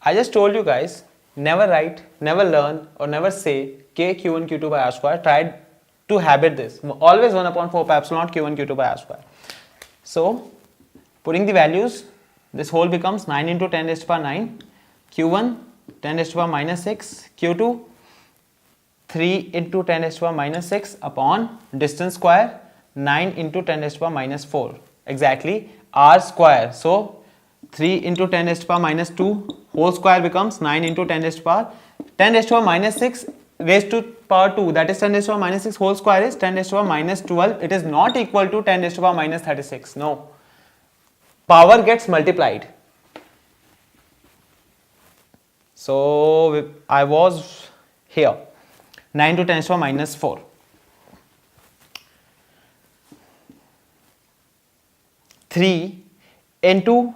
I just told you guys, never write, never learn or never say K Q1 Q2 by R square. Try to habit this. Always 1 upon 4 pi epsilon naught Q1 Q2 by R square. So putting the values, this whole becomes 9 into 10 raised to power 9, Q1 10 raised to power minus 6, Q2 3 into 10 raised to power minus 6 upon distance square 9 into 10 raised to power minus 4, exactly R square. So 3 into 10 raised to power minus 2 whole square becomes 9 into 10 raised to power 10 raised to power minus 6 raised to power 2, that is 10 raised to power minus 6 whole square is 10 raised to power minus 12. It is not equal to 10 raised to power minus 36. No. Power gets multiplied. So I was here 9 to 10 raised to power minus 4. 3 into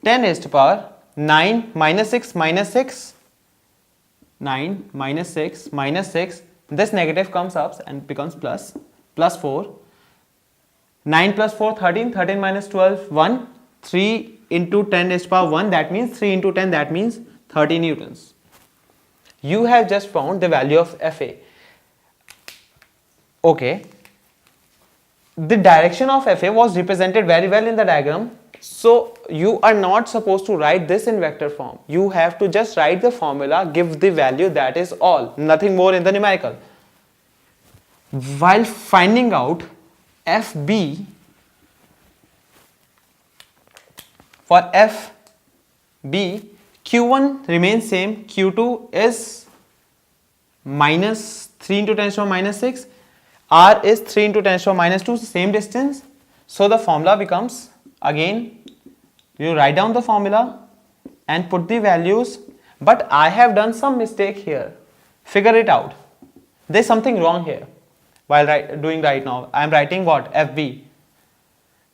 10 raised to power 9 minus 6 minus 6, 9 minus 6 minus 6, this negative comes up and becomes plus 4, 9 plus 4 13, 13 minus 12 1, 3 into 10 raised to power 1, that means 3 into 10, that means 30 newtons. You have just found the value of Fa. Okay, the direction of Fa was represented very well in the diagram. So you are not supposed to write this in vector form. You have to just write the formula, give the value, that is all, nothing more in the numerical. While finding out FB, for FB, Q1 remains same, Q2 is minus 3 into 10 raised to power minus 6, R is 3 into 10 raised to power minus 2, same distance. So the formula becomes, again you write down the formula and put the values, but I have done some mistake here. Figure it out. There is something wrong here while doing right now. I am writing what? FB.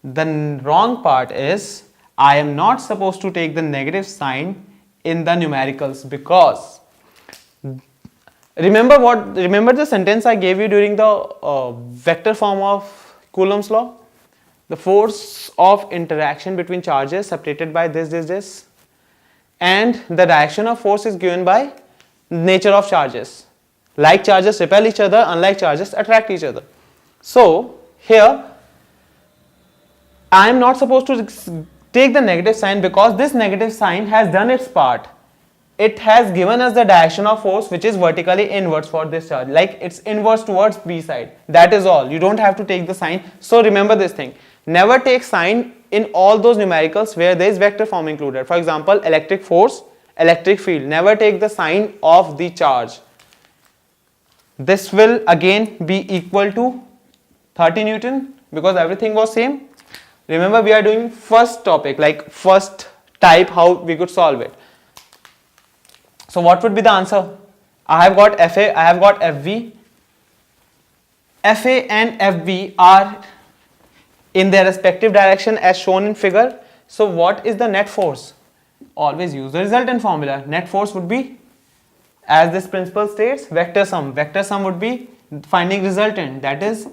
The wrong part is I am not supposed to take the negative sign in the numericals, because remember the sentence I gave you during the vector form of Coulomb's law? The force of interaction between charges separated by this, and the direction of force is given by nature of charges. Like charges repel each other, unlike charges attract each other. So here I am not supposed to take the negative sign, because this negative sign has done its part. It has given us the direction of force which is vertically inwards for this charge, like it's inwards towards B side. That is all. You don't have to take the sign. So remember this thing. Never take sign in all those numericals where there is vector form included. For example, electric force, electric field. Never take the sign of the charge. This will again be equal to 30 Newton because everything was same. Remember, we are doing first topic, like first type, how we could solve it. So what would be the answer? I have got Fa, I have got Fv. Fa and Fv are in their respective direction as shown in figure. So what is the net force? Always use the resultant formula. Net force would be, as this principle states, vector sum. Vector sum would be finding resultant, that is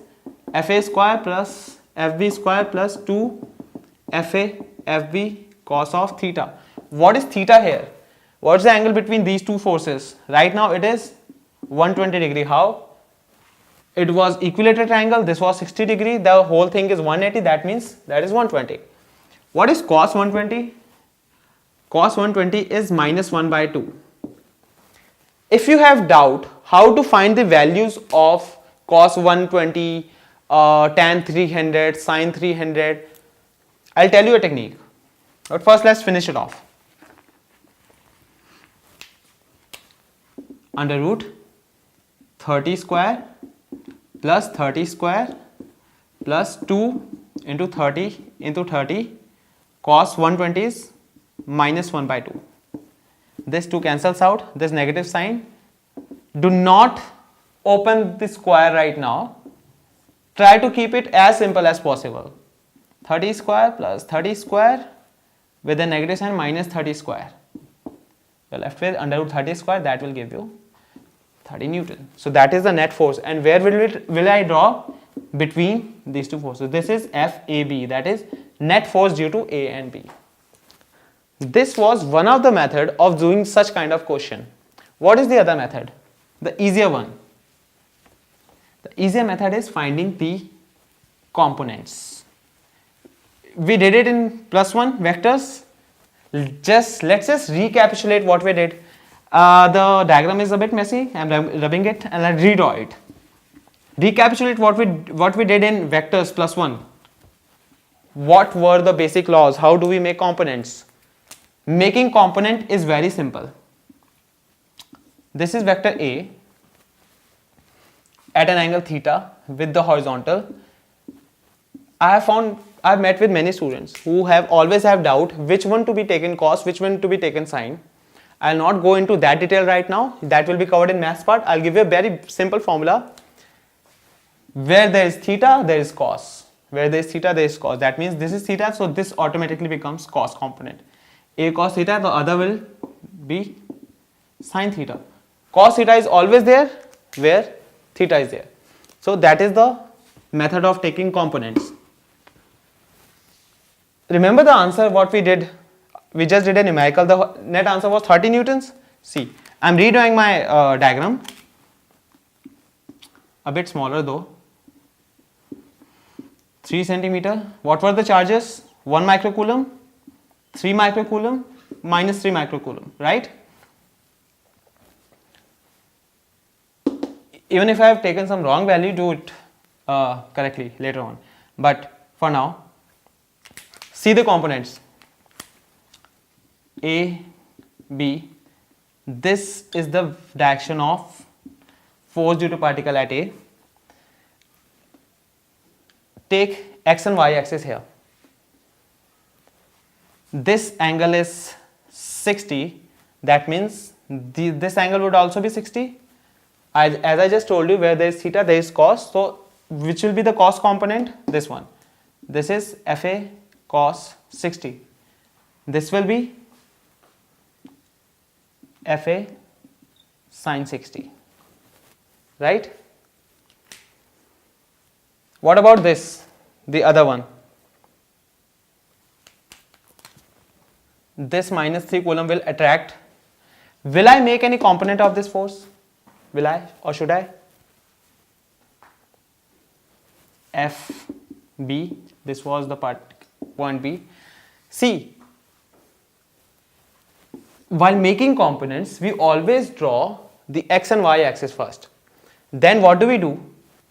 Fa square plus Fv square plus 2 Fa Fv cos of theta. What is theta here? What is the angle between these two forces? Right now it is 120 degree. How? It was equilateral triangle, this was 60 degree, the whole thing is 180, that means that is 120. What is cos 120? Cos 120 is minus 1 by 2. If you have doubt how to find the values of cos 120, tan 300, sin 300, I'll tell you a technique. But first let's finish it off. Under root 30 square plus 30 square plus 2 into 30 into 30 cos 120 is minus 1 by 2. This 2 cancels out, this negative sign. Do not open the square right now. Try to keep it as simple as possible. 30 square plus 30 square with a negative sign minus 30 square. You're left with under root 30 square, that will give you 30 Newton. So that is the net force, and where will I draw? Between these two forces. This is FAB, that is net force due to A and B. This was one of the method of doing such kind of question. What is the other method? The easier one. The easier method is finding the components. We did it in +1 vectors. Let's just recapitulate what we did. The diagram is a bit messy. I'm rubbing it and I'll redraw it. Recapitulate what we did in vectors +1. What were the basic laws? How do we make components? Making component is very simple. This is vector A at an angle theta with the horizontal. I've met with many students who always have doubt which one to be taken cos, which one to be taken sine. I'll not go into that detail right now. That will be covered in maths part. I'll give you a very simple formula. Where there is theta, there is cos. Where there is theta, there is cos. That means this is theta, so this automatically becomes cos component. A cos theta, the other will be sine theta. Cos theta is always there where theta is there. So that is the method of taking components. Remember the answer what we did? We just did a numerical. The net answer was 30 newtons. See, I'm redrawing my diagram. A bit smaller though. 3 centimeter. What were the charges? 1 microcoulomb, 3 microcoulomb, minus 3 microcoulomb, right? Even if I have taken some wrong value, do it correctly later on. But for now, see the components. A, B. This is the direction of force due to particle at A. Take x and y axis here. This angle is 60. That means this angle would also be 60. As I just told you, where there is theta, there is cos. So which will be the cos component? This one. This is FA cos 60. This will be FA sin 60. Right? What about this? The other one. This minus 3 coulomb will attract. Will I make any component of this force? Will I or should I? FB. This was the point B. See, while making components, we always draw the x and y axis first. Then what do?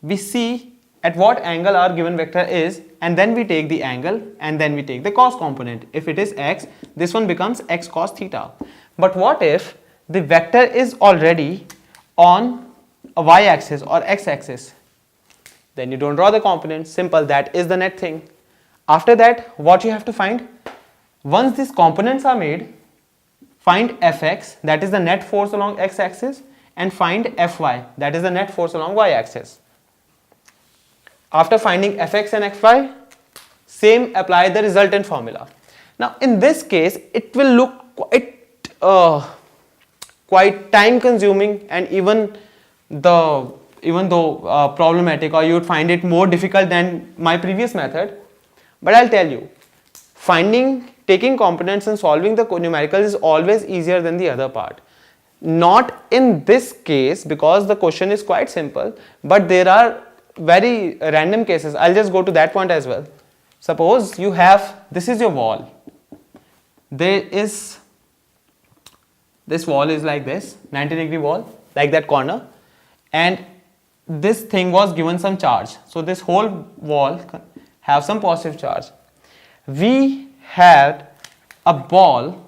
We see at what angle our given vector is, and then we take the angle and then we take the cos component. If it is x, this one becomes x cos theta. But what if the vector is already on a y axis or x axis? Then you don't draw the component. Simple, that is the net thing. After that, what you have to find? Once these components are made, find fx, that is the net force along x axis, and find fy, that is the net force along y axis. After finding fx and fy, same apply the resultant formula. Now in this case, it will look quite time consuming, and even though problematic, or you would find it more difficult than my previous method. But I'll tell you, taking components and solving the numericals is always easier than the other part. Not in this case, because the question is quite simple, but there are very random cases. I'll just go to that point as well. Suppose you have, this is your wall. This wall is like this, 90-degree wall, like that corner, and this thing was given some charge. So this whole wall have some positive charge. We had a ball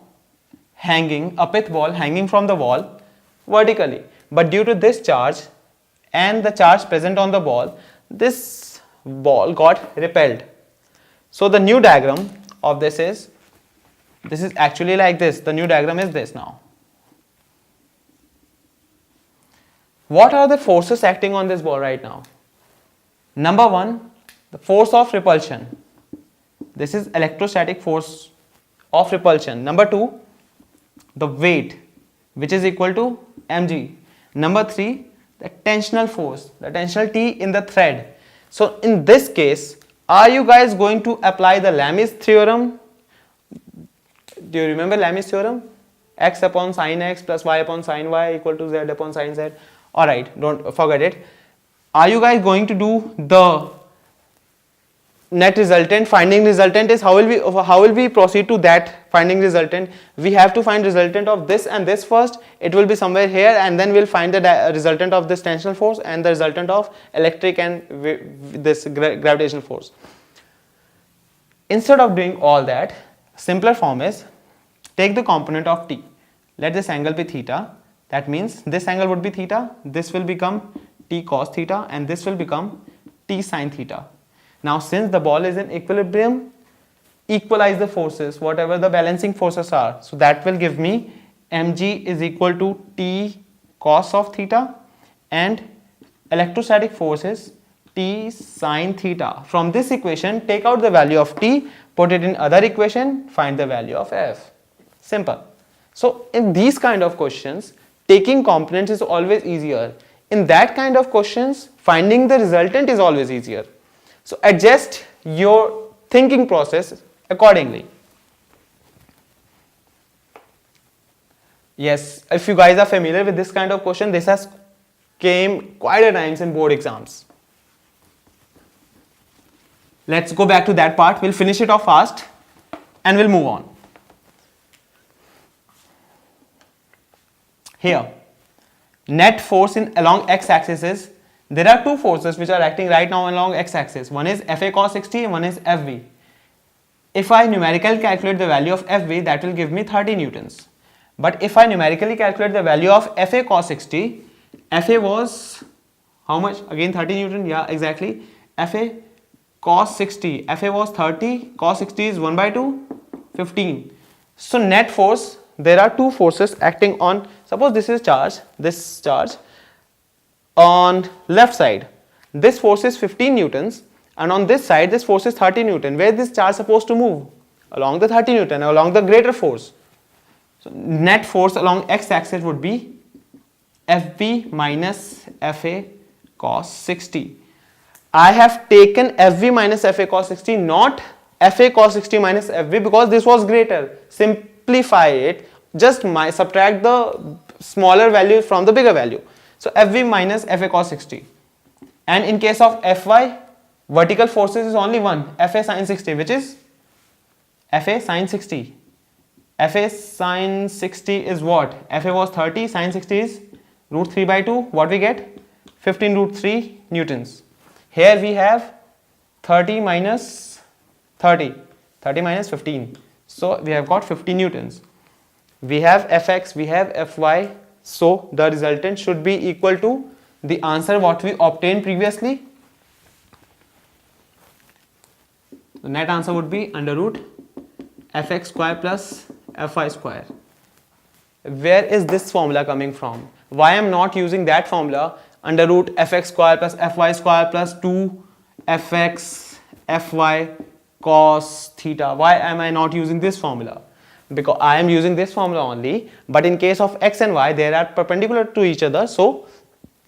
hanging, a pith ball hanging from the wall vertically, but due to this charge and the charge present on the ball, this ball got repelled. So the new diagram of this is actually like this. The new diagram is this now. What are the forces acting on this ball right now? Number one, the force of repulsion. This is electrostatic force of repulsion. Number two, the weight, which is equal to mg. Number three, the tensional force, the tensional T in the thread. So in this case, are you guys going to apply the Lamby's theorem? Do you remember Lamby's theorem? X upon sin x plus y upon sin y equal to z upon sin z. Alright, don't forget it. Are you guys going to do the net resultant? Finding resultant is how will we proceed to that finding resultant? We have to find resultant of this and this first. It will be somewhere here, and then we'll find the resultant of this tensional force and the resultant of electric and this gravitational force. Instead of doing all that, simpler form is take the component of t. Let this angle be theta. That means this angle would be theta. This will become t cos theta, and this will become t sin theta. Now, since the ball is in equilibrium, equalize the forces, whatever the balancing forces are. So that will give me mg is equal to t cos of theta, and electrostatic force is t sin theta. From this equation, take out the value of t, put it in other equation, find the value of f. Simple. So in these kind of questions, taking components is always easier. In that kind of questions, finding the resultant is always easier. So adjust your thinking process accordingly. Yes, if you guys are familiar with this kind of question, this has came quite a times in board exams. Let's go back to that part. We'll finish it off fast and we'll move on. Here, net force along x-axis is, there are two forces which are acting right now along x-axis. One is Fa cos 60 and one is Fv. If I numerically calculate the value of Fv, that will give me 30 newtons. But if I numerically calculate the value of Fa cos 60, Fa was how much? Again 30 Newton, yeah, exactly. Fa cos 60, Fa was 30, cos 60 is 1 by 2, 15. So net force, there are two forces acting on, suppose this charge on left side. This force is 15 newtons, and on this side this force is 30 newton. Where is this charge supposed to move? Along the 30 newton, along the greater force. So net force along x-axis would be Fv minus Fa cos 60. I have taken Fv minus Fa cos 60, not Fa cos 60 minus Fv, because this was greater. Simplify it, just subtract the smaller value from the bigger value. So Fv minus Fa cos 60. And in case of Fy, vertical forces is only one, Fa sin 60, which is Fa sin 60. Fa sin 60 is what? Fa was 30, sin 60 is root 3 by 2. What we get? 15 root 3 newtons. Here we have 30 minus 30, 30 minus 15. So we have got 50 newtons. We have Fx, we have Fy. So the resultant should be equal to the answer what we obtained previously. The net answer would be under root Fx square plus Fy square. Where is this formula coming from? Why I am not using that formula, under root Fx square plus Fy square plus 2 Fx Fy cos theta? Why am I not using this formula? Because I am using this formula only, but in case of x and y, they are perpendicular to each other. So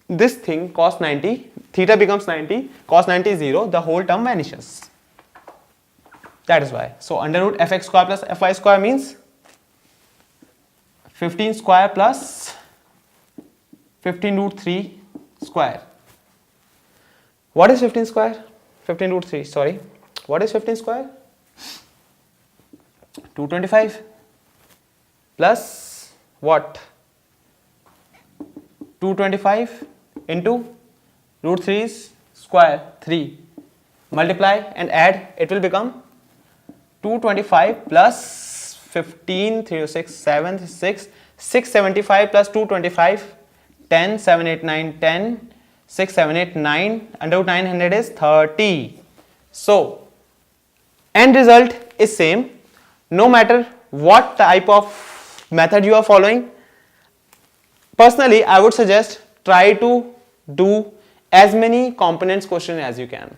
this thing cos 90, theta becomes 90, cos 90 is 0, the whole term vanishes. That is why. So under root Fx square plus Fy square means 15 square plus 15 root 3 square. What is 15 square? 15 root 3, sorry. What is 15 square? 225 plus what? 225 into root 3 square 3. Multiply and add, it will become 225 plus 15, 3, 6, 7, 6, 675 plus 225, 10, 7, 8, 9, 10, 6, 7, 8, 9, under root 900 is 30. So end result is same, no matter what type of method you are following. Personally, I would suggest try to do as many components question as you can.